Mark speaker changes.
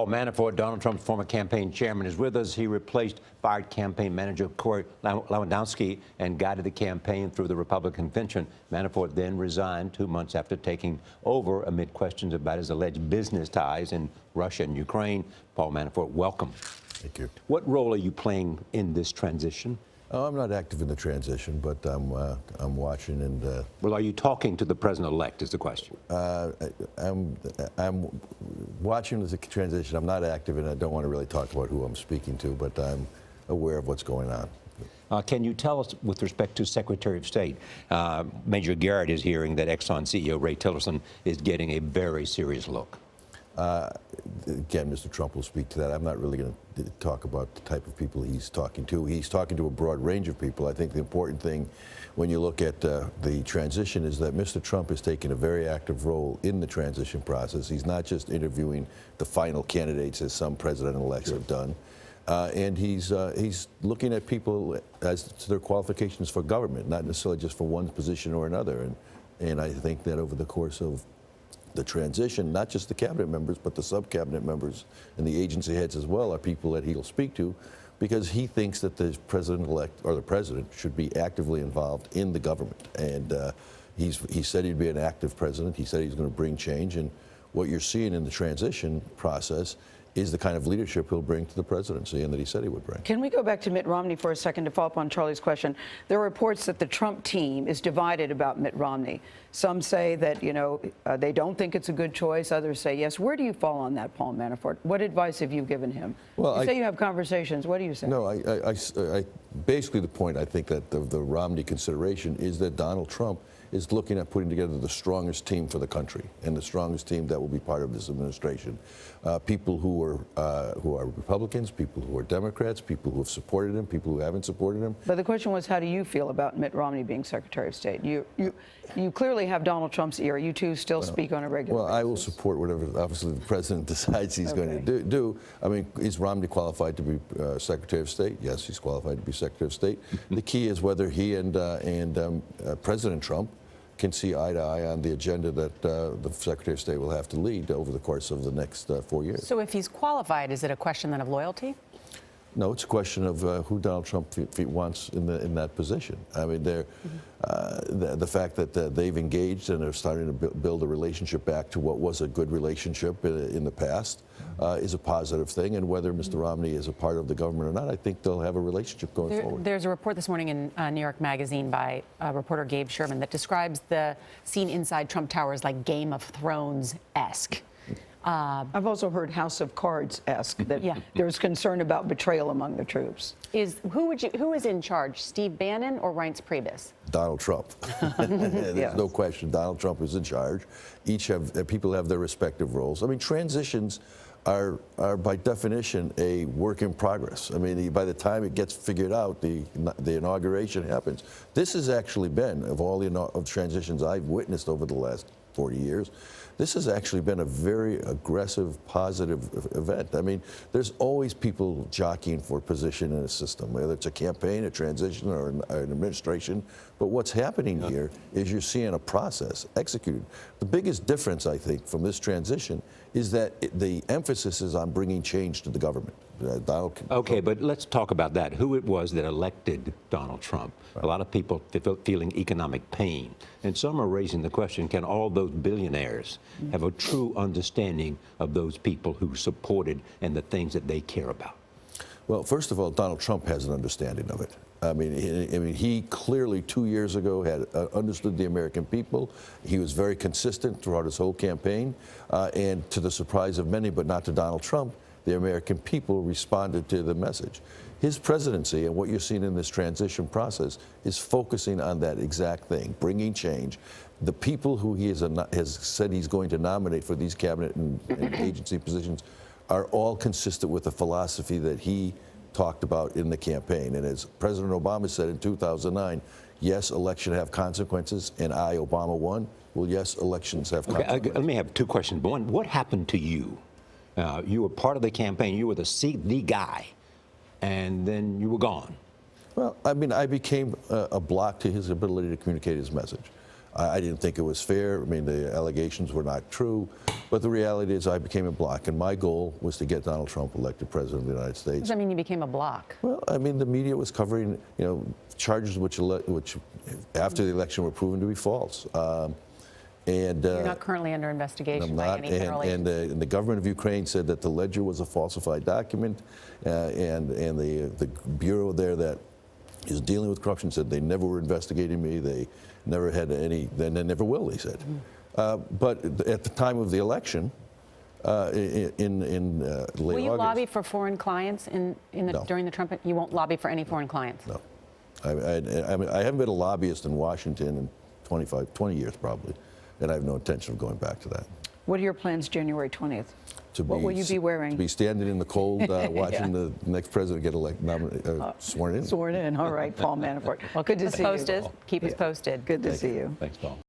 Speaker 1: Manafort, Donald Trump's former campaign chairman, is with us. He replaced fired campaign manager Corey Lewandowski and guided the campaign through the Republican convention. Manafort then resigned 2 months after taking over amid questions about his alleged business ties in Russia and Ukraine. Paul Manafort, welcome.
Speaker 2: Thank you.
Speaker 1: What role are you playing in this transition?
Speaker 2: I'm not active in the transition, but I'm watching and.
Speaker 1: Well, are you talking to the president-elect? Is the question.
Speaker 2: I'm watching the transition. I'm not active, and I don't want to really talk about who I'm speaking to, but I'm aware of what's going on.
Speaker 1: Can you tell us, with respect to Secretary of State, Major Garrett is hearing that Exxon CEO Ray Tillerson is getting a very serious look.
Speaker 2: Again, Mr. Trump will speak to that. I'm not really going to talk about the type of people he's talking to. He's talking to a broad range of people. I think the important thing when you look at the transition is that Mr. Trump has taken a very active role in the transition process. He's not just interviewing the final candidates, as some president-elects have done. And he's looking at people as to their qualifications for government, not necessarily just for one position or another. And I think that over the course of the transition, not just the cabinet members, but the sub-cabinet members and the agency heads as well are people that he'll speak to, because he thinks that the president-elect or the president should be actively involved in the government. And he said he'd be an active president. He said he's going to bring change. And what you're seeing in the transition process is the kind of leadership he'll bring to the presidency and that he said he would bring.
Speaker 3: Can we go back to Mitt Romney for a second to follow up on Charlie's question? There are reports that the Trump team is divided about Mitt Romney. Some say that, they don't think it's a good choice. Others say yes. Where do you fall on that, Paul Manafort? What advice have you given him? Well, you say you have conversations. What do you say?
Speaker 2: No, I basically the point I think that the Romney consideration is that Donald Trump is looking at putting together the strongest team for the country and the strongest team that will be part of this administration. People who are Republicans, people who are Democrats, people who have supported him, people who haven't supported him.
Speaker 3: But the question was, how do you feel about Mitt Romney being Secretary of State? You clearly have Donald Trump's ear. You two still speak on a regular basis.
Speaker 2: Well, I will support whatever, obviously, the president decides he's going to do. I mean, is Romney qualified to be Secretary of State? Yes, he's qualified to be Secretary of State. The key is whether he and President Trump can see eye to eye on the agenda that the Secretary of State will have to lead over the course of the next 4 years.
Speaker 4: So if he's qualified, is it a question then of loyalty?
Speaker 2: No, it's a question of who Donald Trump wants in that position. I mean, the fact that they've engaged and are starting to build a relationship back to what was a good relationship in the past is a positive thing. And whether Mr. Romney is a part of the government or not, I think they'll have a relationship going forward.
Speaker 4: There's a report this morning in New York Magazine by reporter Gabe Sherman that describes the scene inside Trump Tower as like Game of Thrones-esque.
Speaker 3: I've also heard House of Cards-esque, that there's concern about betrayal among the troops.
Speaker 4: Who is in charge, Steve Bannon or Reince Priebus?
Speaker 2: Donald Trump. There's no question. Donald Trump is in charge. People have their respective roles. I mean, transitions are by definition a work in progress. I mean, by the time it gets figured out, the inauguration happens. This has actually been, of all the transitions I've witnessed over the last 40 years, this has actually been a very aggressive, positive event. I mean, there's always people jockeying for position in a system, whether it's a campaign, a transition, or an administration. But what's happening here is you're seeing a process executed. The biggest difference, I think, from this transition is that the emphasis is on bringing change to the government.
Speaker 1: Okay, but let's talk about that. Who it was that elected Donald Trump. Right. A lot of people feeling economic pain. And some are raising the question, can all those billionaires have a true understanding of those people who supported and the things that they care about?
Speaker 2: Well, first of all, Donald Trump has an understanding of it. I mean, he clearly 2 years ago had understood the American people. He was very consistent throughout his whole campaign. And to the surprise of many, but not to Donald Trump, the American people responded to the message. His presidency and what you're seeing in this transition process is focusing on that exact thing, bringing change. The people who he has said he's going to nominate for these cabinet and agency positions are all consistent with the philosophy that he talked about in the campaign. And as President Obama said in 2009, yes, elections have consequences, and I, Obama, won. Well, yes, elections have consequences.
Speaker 1: Let me have two questions. One, what happened to you? You were part of the campaign. You were the guy, and then you were gone.
Speaker 2: Well, I mean, I became a block to his ability to communicate his message. I didn't think it was fair. I mean, the allegations were not true. But the reality is I became a bloc, and my goal was to get Donald Trump elected president of the United States.
Speaker 4: Does that mean you became a bloc?
Speaker 2: Well, I mean, the media was covering, charges which after the election were proven to be false. And
Speaker 4: You're not currently under investigation by any federal agency.
Speaker 2: and the government of Ukraine said that the ledger was a falsified document, and the bureau there that is dealing with corruption said they never were investigating me. They never had any. They never will. They said. But at the time of the election, in late August.
Speaker 4: Will you lobby for foreign clients
Speaker 2: No.
Speaker 4: during the Trump? You won't lobby for any foreign clients.
Speaker 2: No, I mean, I haven't been a lobbyist in Washington in 20 years probably, and I have no intention of going back to that.
Speaker 3: What are your plans January 20th? What will you be wearing?
Speaker 2: To be standing in the cold, watching the next president get sworn in.
Speaker 3: Sworn in. All right, Paul Manafort. Well, good to see you.
Speaker 4: Keep us posted.
Speaker 3: Good to see you.
Speaker 1: Thanks, Paul.